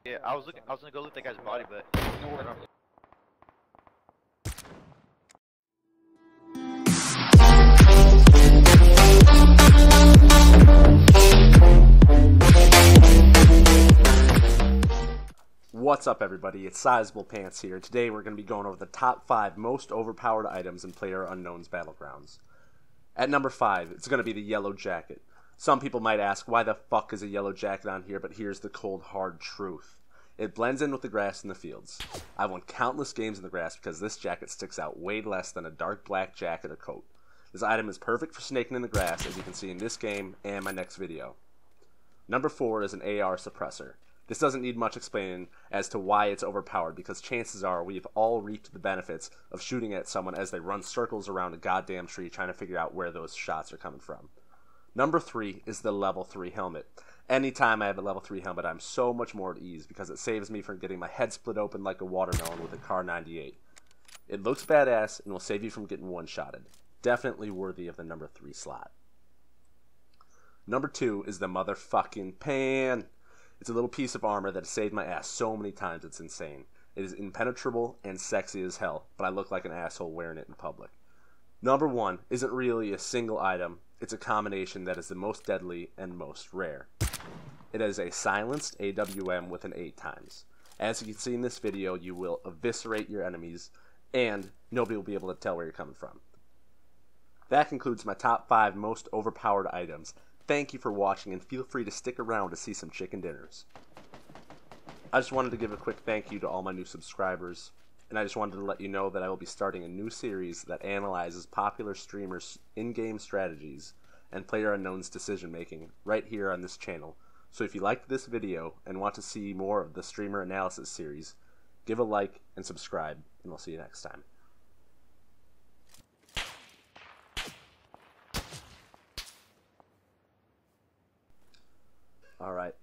Yeah, I was gonna go loot that guy's body, but no work on. What's up, everybody? It's Sizable Pants here. Today we're going to be going over the top 5 most overpowered items in PlayerUnknown's Battlegrounds. At number 5, it's going to be the yellow jacket. Some people might ask, why the fuck is a yellow jacket on here, but here's the cold, hard truth. It blends in with the grass in the fields. I've won countless games in the grass because this jacket sticks out way less than a dark black jacket or coat. This item is perfect for snaking in the grass, as you can see in this game and my next video. Number 4 is an AR suppressor. This doesn't need much explaining as to why it's overpowered, because chances are we've all reaped the benefits of shooting at someone as they run circles around a goddamn tree trying to figure out where those shots are coming from. Number 3 is the level 3 helmet. Anytime I have a level 3 helmet, I'm so much more at ease because it saves me from getting my head split open like a watermelon with a Car 98. It looks badass and will save you from getting one-shotted. Definitely worthy of the number 3 slot. Number 2 is the motherfucking pan. It's a little piece of armor that has saved my ass so many times it's insane. It is impenetrable and sexy as hell, but I look like an asshole wearing it in public. Number 1 isn't really a single item, it's a combination that is the most deadly and most rare. It is a silenced AWM with an 8 times. As you can see in this video, you will eviscerate your enemies, and nobody will be able to tell where you're coming from. That concludes my top 5 most overpowered items. Thank you for watching, and feel free to stick around to see some chicken dinners. I just wanted to give a quick thank you to all my new subscribers, and I just wanted to let you know that I will be starting a new series that analyzes popular streamers' in-game strategies and PlayerUnknown's decision making right here on this channel. So if you liked this video and want to see more of the streamer analysis series, give a like and subscribe, and we'll see you next time. Alright,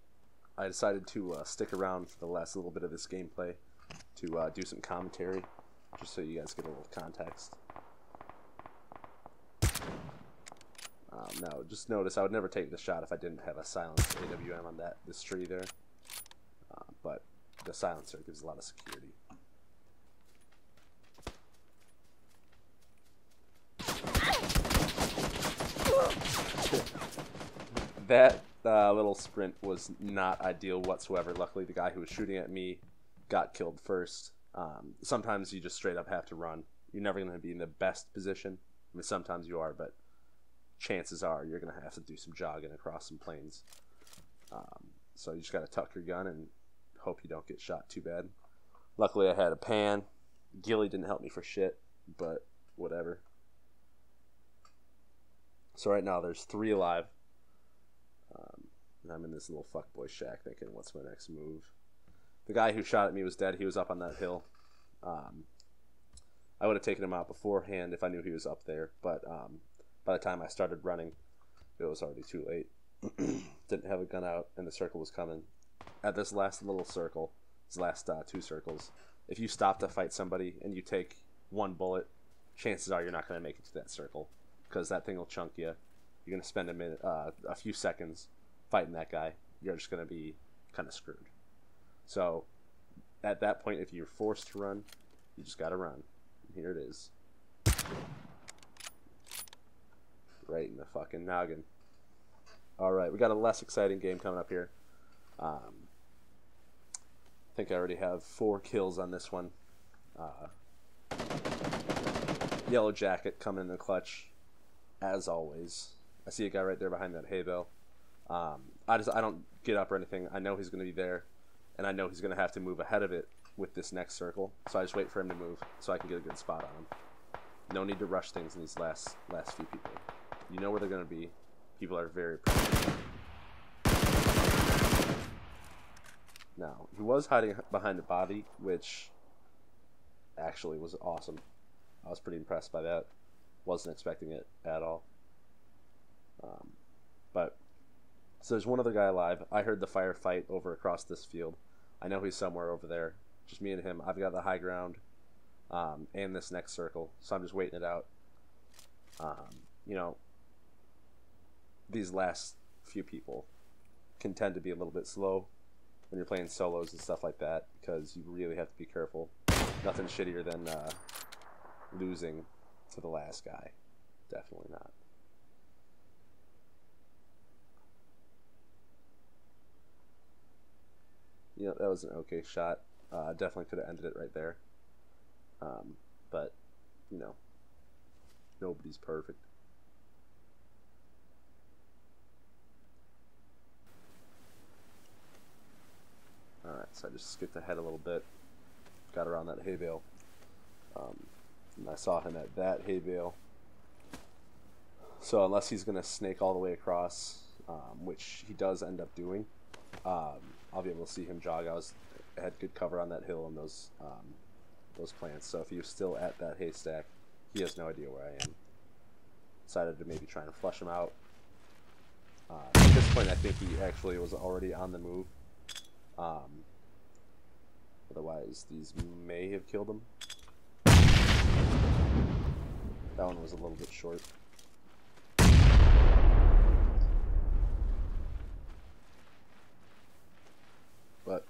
I decided to stick around for the last little bit of this gameplay to do some commentary, just so you guys get a little context. Now, just notice I would never take the shot if I didn't have a silenced AWM on this tree there, but the silencer gives a lot of security. That little sprint was not ideal whatsoever. Luckily, the guy who was shooting at me got killed first. Sometimes you just straight up have to run. You're never going to be in the best position. I mean, sometimes you are, but chances are you're going to have to do some jogging across some plains. So you just got to tuck your gun and hope you don't get shot too bad. Luckily, I had a pan. Gilly didn't help me for shit, but whatever. So right now, there's 3 alive. And I'm in this little fuckboy shack thinking, what's my next move? The guy who shot at me was dead. He was up on that hill. I would have taken him out beforehand if I knew he was up there, but by the time I started running, it was already too late. Didn't have a gun out, and the circle was coming. At this last little circle, these last 2 circles, if you stop to fight somebody and you take 1 bullet, chances are you're not going to make it to that circle, because that thing will chunk you. You're going to spend a few seconds fighting that guy. You're just going to be kind of screwed. So at that point, if you're forced to run, you just got to run. And here it is. Right in the fucking noggin. Alright, we got a less exciting game coming up here. I think I already have 4 kills on this one. Yellow jacket coming in the clutch, as always. I see a guy right there behind that hay bale. I don't get up or anything. I know he's going to be there, and I know he's going to have to move ahead of it with this next circle. So I just wait for him to move so I can get a good spot on him. No need to rush things in these last few people. You know where they're going to be. People are very protective. Now, he was hiding behind a body, which actually was awesome. I was pretty impressed by that. Wasn't expecting it at all. So there's one other guy alive. I heard the firefight over across this field. I know he's somewhere over there. Just me and him. I've got the high ground and this next circle, so I'm just waiting it out. You know, these last few people can tend to be a little bit slow, when you're playing solos and stuff like that, because you really have to be careful. Nothing shittier than losing to the last guy. Definitely not. You know, that was an okay shot. Definitely could have ended it right there. But, you know, nobody's perfect. Alright, so I just skipped ahead a little bit. Got around that hay bale. And I saw him at that hay bale. So unless he's going to snake all the way across, which he does end up doing, I'll be able to see him jog. I had good cover on that hill and those plants. So if he was still at that haystack, he has no idea where I am. Decided to maybe try and flush him out. At this point, I think he actually was already on the move. Otherwise, these may have killed him. That one was a little bit short. But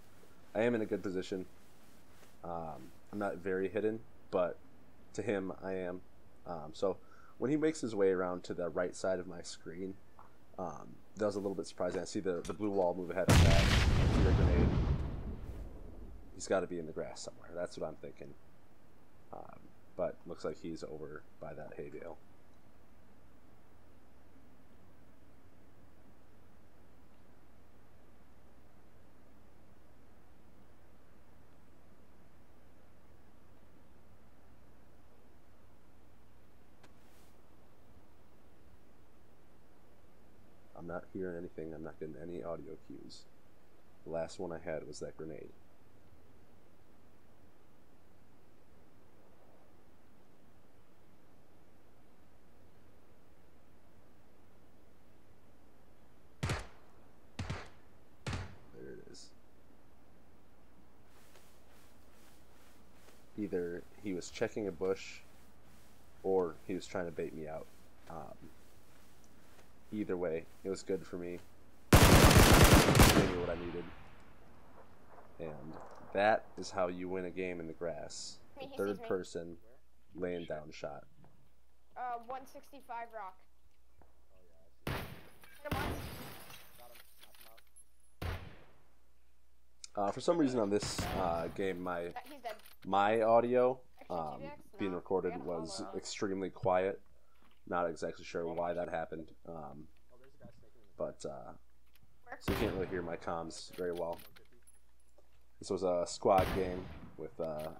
I am in a good position. I'm not very hidden, but to him I am. So when he makes his way around to the right side of my screen, that was a little bit surprising. I see the blue wall move ahead of that. See a grenade. He's got to be in the grass somewhere. That's what I'm thinking. But looks like he's over by that hay bale. I'm not hearing anything. I'm not getting any audio cues. The last one I had was that grenade. There it is. Either he was checking a bush or he was trying to bait me out. Either way, it was good for me. I knew what I needed. And that is how you win a game in the grass. The third person laying down shot. 165 rock. Oh yeah, I see. For some reason on this game, He's dead. my audio Actually, being no. recorded I got a was follow-up. extremely quiet. Not exactly sure why that happened, Oh, there's a guy snaking in the but so you can't really hear my comms very well. 150. This was a squad game with a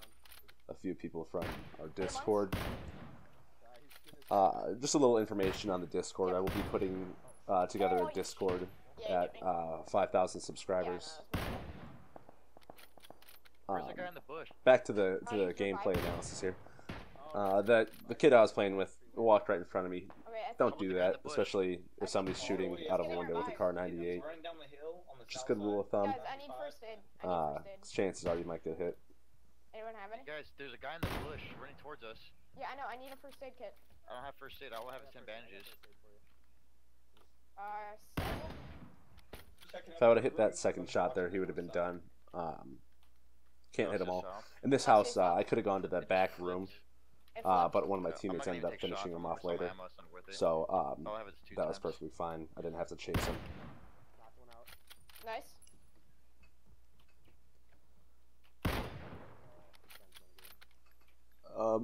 few people from our Discord. Just a little information on the Discord. I will be putting together a Discord at 5,000 subscribers. Where's the guy in the bush? Back to the gameplay analysis here. The kid I was playing with walked right in front of me. Don't do that, especially if somebody's shooting out of a window with a car 98. Just a good rule of thumb. Guys, I need first aid. I need first aid. Chances are you might get hit. Anyone have any? Guys, there's a guy in the bush running towards us. Yeah, I know. I need a first aid kit. I don't have first aid. All I have is 10 bandages. If I would have hit that second shot there, he would have been done. Can't hit them all. South. In this house, I could have gone to that back room, It's left. but one of my I'm teammates not ended gonna up take shots. finishing him I'm off gonna later. ammo, it's not worth it. So All I have is 2 that was times. perfectly fine. I didn't have to chase him. Knocked one out. Nice.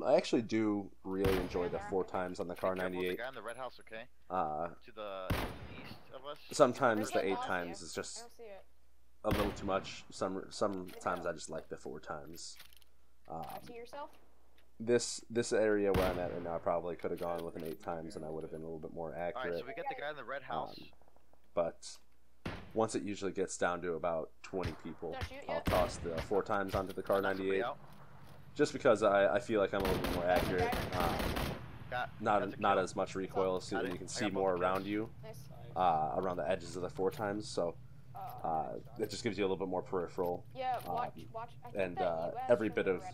I actually do really enjoy the 4 times on the car Be careful with 98. the guy in the red house, okay? Uh, To the east of us. sometimes the Where's 8 that times volume? is I just don't see it. a little too much. Sometimes I just like the 4 times. To yourself? This area where I'm at right now, I probably could have gone with an 8 times, and I would have been a little bit more Alright, accurate. so we get the guy in the red house. But once it usually gets down to about 20 people, Don't shoot I'll yet. toss the 4 times onto the car Knock somebody 98, out. just because I feel like I'm a little bit more accurate. That's a Not kill. as much recoil, so Got that it. you can I see got both more kills. around you, Nice. around the edges of the 4 times. So it just gives you a little bit more peripheral. Yeah, watch. I think And that US every from bit the of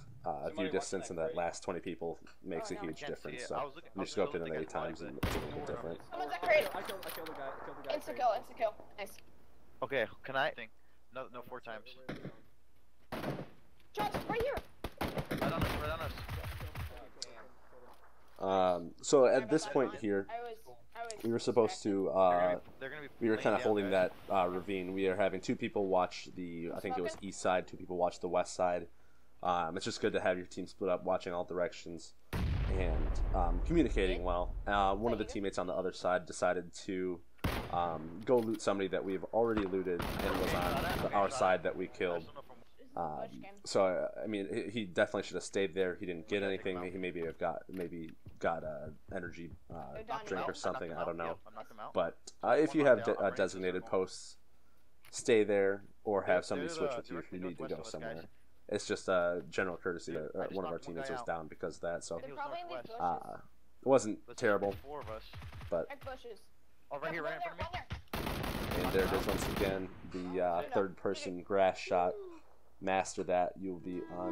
red. view distance in that last 20 people makes a no, I huge can't see difference. it. So I was looking- when you I was scope it looking in at 8 the guy's times, body, it's a little bit different. Someone's at crate. I killed the guy. Insta kill. Nice. Okay, can I? No, no, 4 times. Shots right here. Right on us, right on us. So at this point here, I was we were supposed to, They're gonna be we were kind of laying holding down, that ravine. We are having 2 people watch the, I think it was east side, 2 people watch the west side. It's just good to have your team split up, watching all directions, and communicating well. One of the teammates on the other side decided to go loot somebody that we've already looted and was on our side that we killed. So I mean, he definitely should have stayed there. He didn't get anything. He maybe got a energy drink or something. I don't know. But if you have designated posts, stay there or have somebody switch with you if you need to go somewhere. It's just a general courtesy that one of our teammates was down because of that. So They're probably in these bushes. it wasn't terrible, 4 of us. but Right bushes. Oh, right here, right in front of me. and there it is once again. The third person grass shot. Master that, you'll be on.